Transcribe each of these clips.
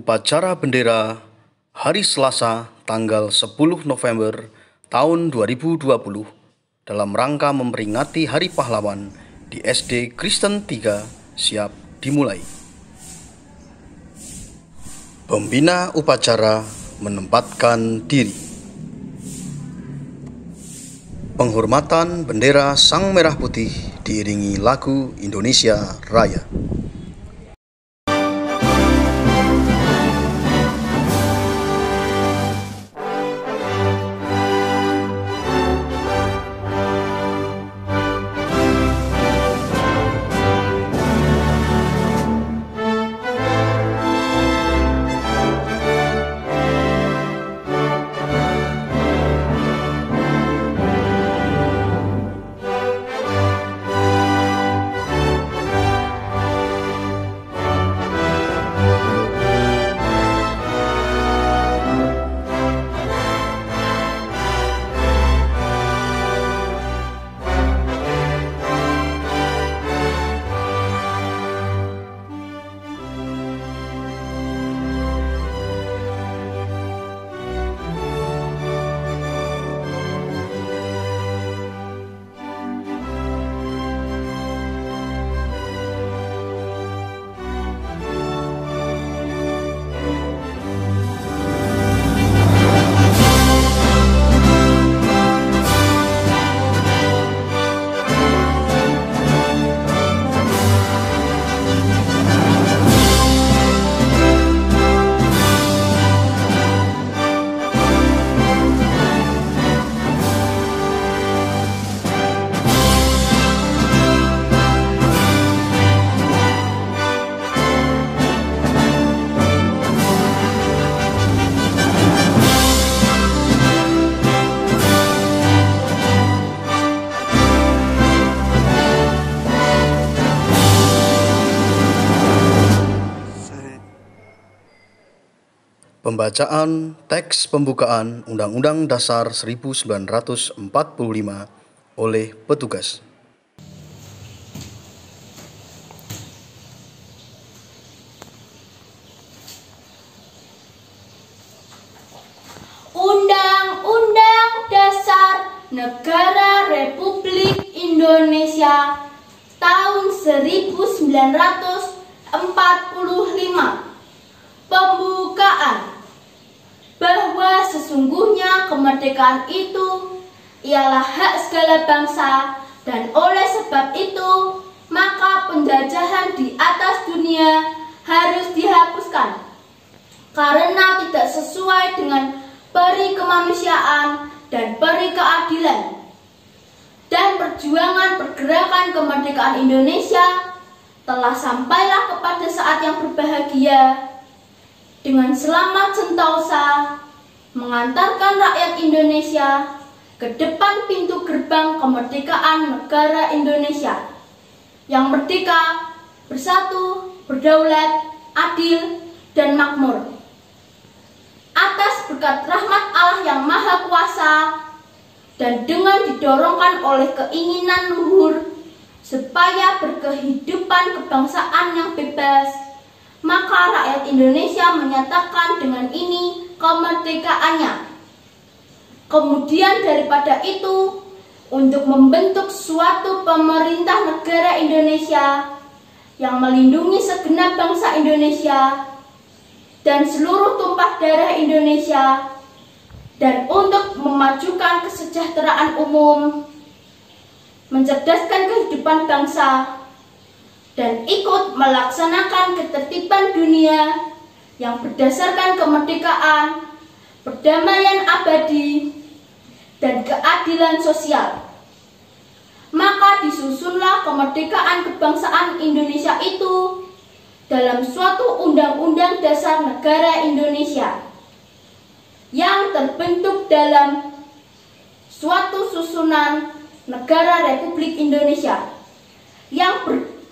Upacara bendera hari Selasa tanggal 10 November tahun 2020 dalam rangka memperingati Hari Pahlawan di SD Kristen 3 siap dimulai. Pembina upacara menempatkan diri. Penghormatan bendera Sang Merah Putih diiringi lagu Indonesia Raya. Pembacaan teks pembukaan Undang-Undang Dasar 1945 oleh petugas. Undang-Undang Dasar Negara Republik Indonesia tahun 1945. Pembukaan. Bahwa sesungguhnya kemerdekaan itu ialah hak segala bangsa, dan oleh sebab itu maka penjajahan di atas dunia harus dihapuskan karena tidak sesuai dengan peri kemanusiaan dan peri keadilan. Dan perjuangan pergerakan kemerdekaan Indonesia telah sampailah kepada saat yang berbahagia dengan selamat sentosa mengantarkan rakyat Indonesia ke depan pintu gerbang kemerdekaan negara Indonesia yang merdeka, bersatu, berdaulat, adil, dan makmur. Atas berkat rahmat Allah yang Maha Kuasa dan dengan didorongkan oleh keinginan luhur supaya berkehidupan kebangsaan yang bebas, maka rakyat Indonesia menyatakan dengan ini kemerdekaannya. Kemudian daripada itu, untuk membentuk suatu pemerintah negara Indonesia yang melindungi segenap bangsa Indonesia dan seluruh tumpah darah Indonesia, dan untuk memajukan kesejahteraan umum, mencerdaskan kehidupan bangsa, dan ikut melaksanakan ketertiban dunia yang berdasarkan kemerdekaan, perdamaian abadi, dan keadilan sosial. Maka disusunlah kemerdekaan kebangsaan Indonesia itu dalam suatu Undang-Undang Dasar Negara Indonesia yang terbentuk dalam suatu susunan Negara Republik Indonesia yang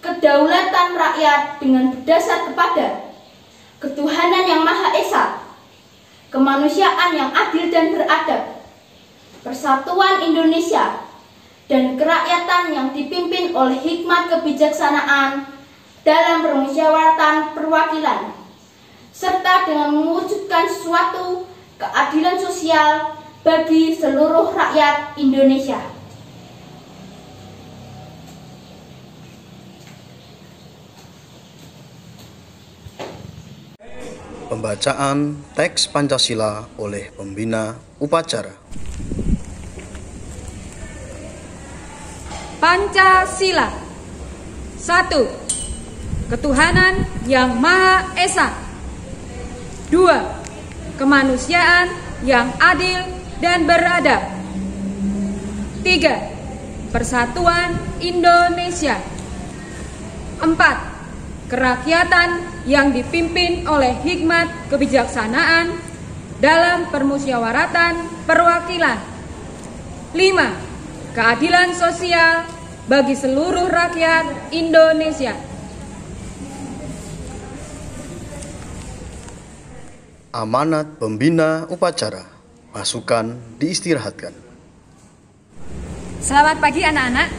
kedaulatan rakyat dengan berdasar kepada ketuhanan yang Maha Esa, kemanusiaan yang adil dan beradab, persatuan Indonesia, dan kerakyatan yang dipimpin oleh hikmat kebijaksanaan dalam permusyawaratan perwakilan, serta dengan mewujudkan suatu keadilan sosial bagi seluruh rakyat Indonesia. Pembacaan teks Pancasila oleh pembina upacara. Pancasila. 1. Ketuhanan yang Maha Esa. 2. Kemanusiaan yang adil dan beradab. 3. Persatuan Indonesia. 4. Kerakyatan yang dipimpin oleh hikmat kebijaksanaan dalam permusyawaratan perwakilan. 5. Keadilan sosial bagi seluruh rakyat Indonesia. Amanat pembina upacara. Pasukan diistirahatkan. Selamat pagi anak-anak.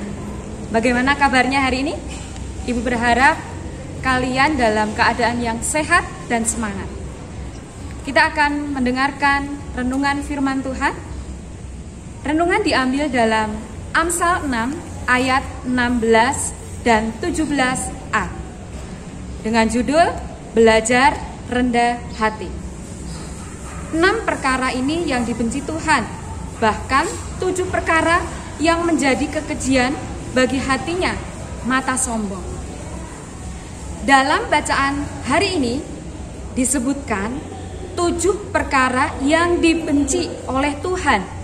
Bagaimana kabarnya hari ini? Ibu berharap kalian dalam keadaan yang sehat dan semangat. Kita akan mendengarkan renungan firman Tuhan. Renungan diambil dalam Amsal 6 ayat 16 dan 17a dengan judul Belajar Rendah Hati. 6 perkara ini yang dibenci Tuhan, bahkan 7 perkara yang menjadi kekejian bagi hatinya, mata sombong. Dalam bacaan hari ini disebutkan 7 perkara yang dibenci oleh Tuhan.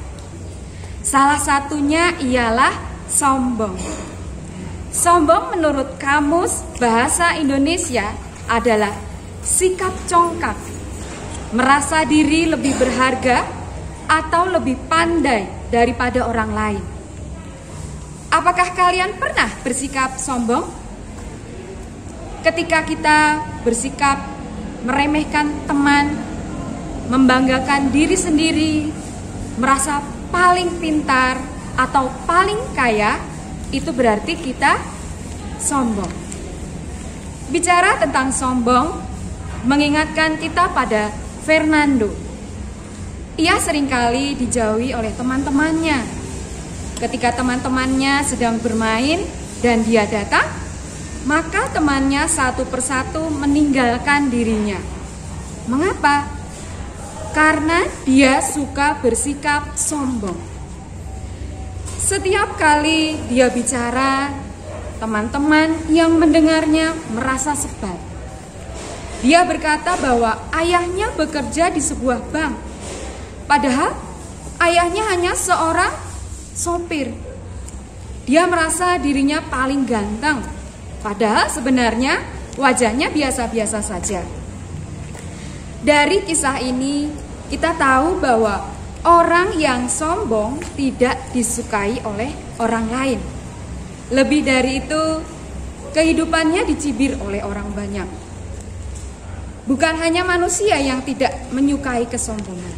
Salah satunya ialah sombong. Sombong menurut Kamus Bahasa Indonesia adalah sikap congkak, merasa diri lebih berharga atau lebih pandai daripada orang lain. Apakah kalian pernah bersikap sombong? Ketika kita bersikap meremehkan teman, membanggakan diri sendiri, merasa paling pintar atau paling kaya, itu berarti kita sombong. Bicara tentang sombong, mengingatkan kita pada Fernando. Ia seringkali dijauhi oleh teman-temannya. Ketika teman-temannya sedang bermain dan dia datang, maka temannya satu persatu meninggalkan dirinya. Mengapa? Karena dia suka bersikap sombong. Setiap kali dia bicara, teman-teman yang mendengarnya merasa sebal. Dia berkata bahwa ayahnya bekerja di sebuah bank, padahal ayahnya hanya seorang sopir. Dia merasa dirinya paling ganteng, padahal sebenarnya wajahnya biasa-biasa saja. Dari kisah ini kita tahu bahwa orang yang sombong tidak disukai oleh orang lain. Lebih dari itu, kehidupannya dicibir oleh orang banyak. Bukan hanya manusia yang tidak menyukai kesombongan,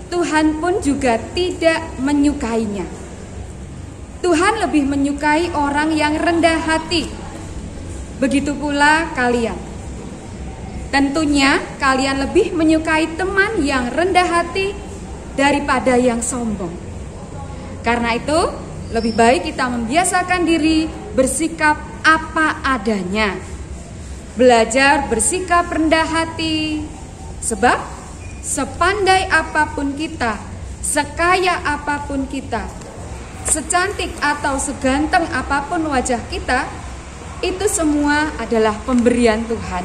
Tuhan pun juga tidak menyukainya. Tuhan lebih menyukai orang yang rendah hati. Begitu pula kalian. Tentunya kalian lebih menyukai teman yang rendah hati daripada yang sombong. Karena itu, lebih baik kita membiasakan diri bersikap apa adanya. Belajar bersikap rendah hati. Sebab sepandai apapun kita, sekaya apapun kita, secantik atau seganteng apapun wajah kita, itu semua adalah pemberian Tuhan.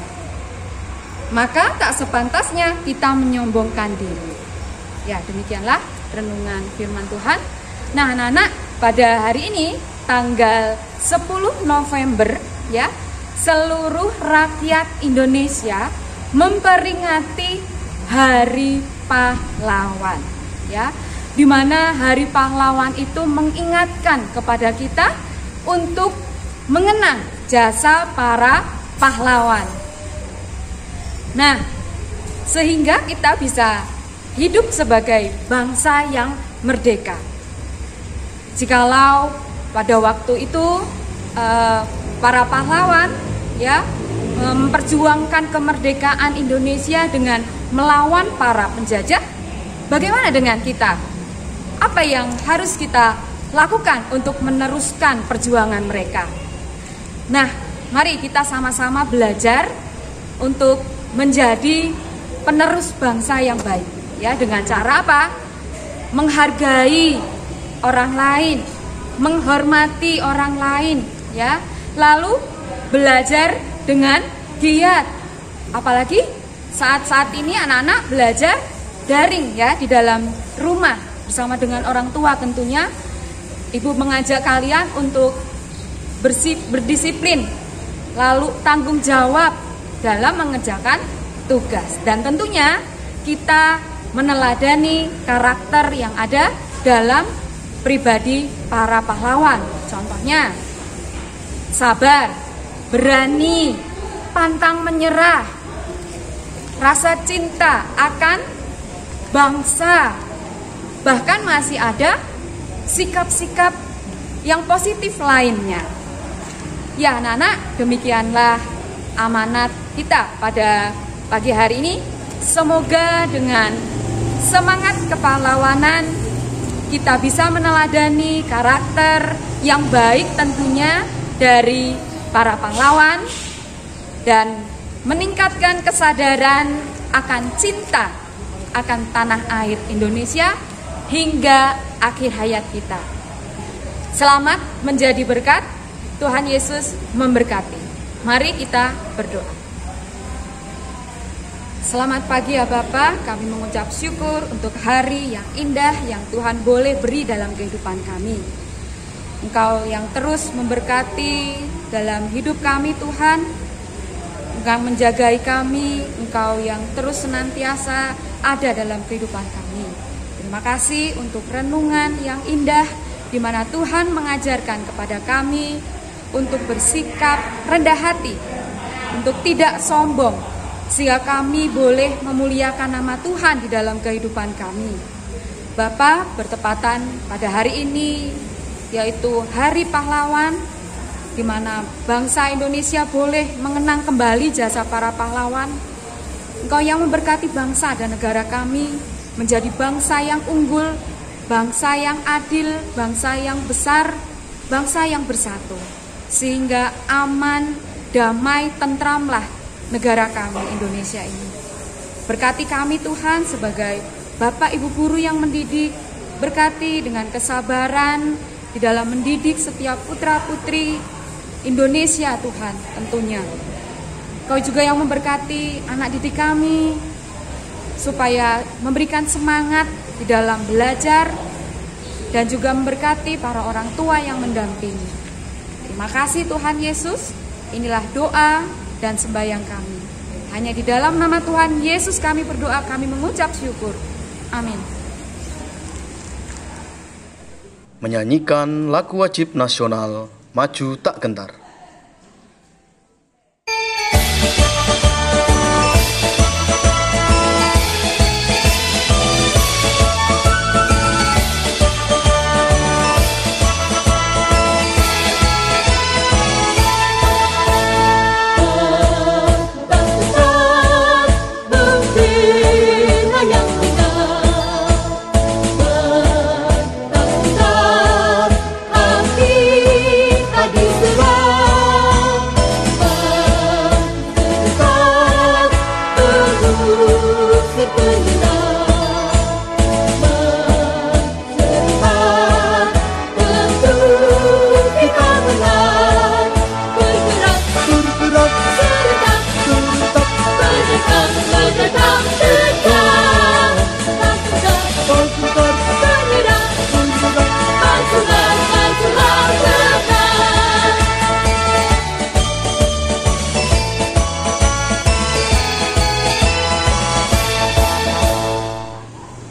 Maka tak sepantasnya kita menyombongkan diri. Ya, demikianlah renungan firman Tuhan. Nah, anak-anak, pada hari ini tanggal 10 November ya, seluruh rakyat Indonesia memperingati Hari Pahlawan ya. Di mana Hari Pahlawan itu mengingatkan kepada kita untuk mengenang jasa para pahlawan. Nah, sehingga kita bisa hidup sebagai bangsa yang merdeka. Jikalau pada waktu itu para pahlawan ya memperjuangkan kemerdekaan Indonesia dengan melawan para penjajah. Bagaimana dengan kita? Apa yang harus kita lakukan untuk meneruskan perjuangan mereka? Nah, mari kita sama-sama belajar untuk menjadi penerus bangsa yang baik, ya, dengan cara apa? Menghargai orang lain, menghormati orang lain, ya. Lalu belajar dengan giat. Apalagi saat-saat ini anak-anak belajar daring, ya, di dalam rumah bersama dengan orang tua tentunya. Ibu mengajak kalian untuk berdisiplin, lalu tanggung jawab dalam mengerjakan tugas. Dan tentunya kita meneladani karakter yang ada dalam pribadi para pahlawan. Contohnya, sabar, berani, pantang menyerah, rasa cinta akan bangsa. Bahkan masih ada sikap-sikap yang positif lainnya. Ya anak-anak, demikianlah amanat kita pada pagi hari ini. Semoga dengan semangat kepahlawanan kita bisa meneladani karakter yang baik tentunya dari para pahlawan dan meningkatkan kesadaran akan cinta akan tanah air Indonesia hingga akhir hayat kita. Selamat menjadi berkat. Tuhan Yesus memberkati. Mari kita berdoa. Selamat pagi ya Bapa, kami mengucap syukur untuk hari yang indah yang Tuhan boleh beri dalam kehidupan kami. Engkau yang terus memberkati dalam hidup kami Tuhan. Engkau menjagai kami, Engkau yang terus senantiasa ada dalam kehidupan kami. Terima kasih untuk renungan yang indah di mana Tuhan mengajarkan kepada kami untuk bersikap rendah hati, untuk tidak sombong, sehingga kami boleh memuliakan nama Tuhan di dalam kehidupan kami. Bapa, bertepatan pada hari ini, yaitu Hari Pahlawan, di mana bangsa Indonesia boleh mengenang kembali jasa para pahlawan. Engkau yang memberkati bangsa dan negara kami menjadi bangsa yang unggul, bangsa yang adil, bangsa yang besar, bangsa yang bersatu. Sehingga aman, damai, tentramlah negara kami Indonesia ini. Berkati kami Tuhan sebagai Bapak Ibu guru yang mendidik, berkati dengan kesabaran di dalam mendidik setiap putra-putri Indonesia Tuhan tentunya. Kau juga yang memberkati anak didik kami supaya memberikan semangat di dalam belajar dan juga memberkati para orang tua yang mendampingi. Terima kasih Tuhan Yesus, inilah doa dan sembahyang kami. Hanya di dalam nama Tuhan Yesus kami berdoa, kami mengucap syukur. Amin. Menyanyikan lagu wajib nasional Maju Tak Gentar.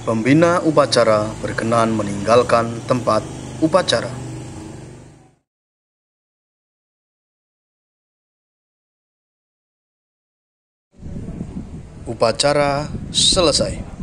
Pembina upacara berkenan meninggalkan tempat upacara. Upacara selesai.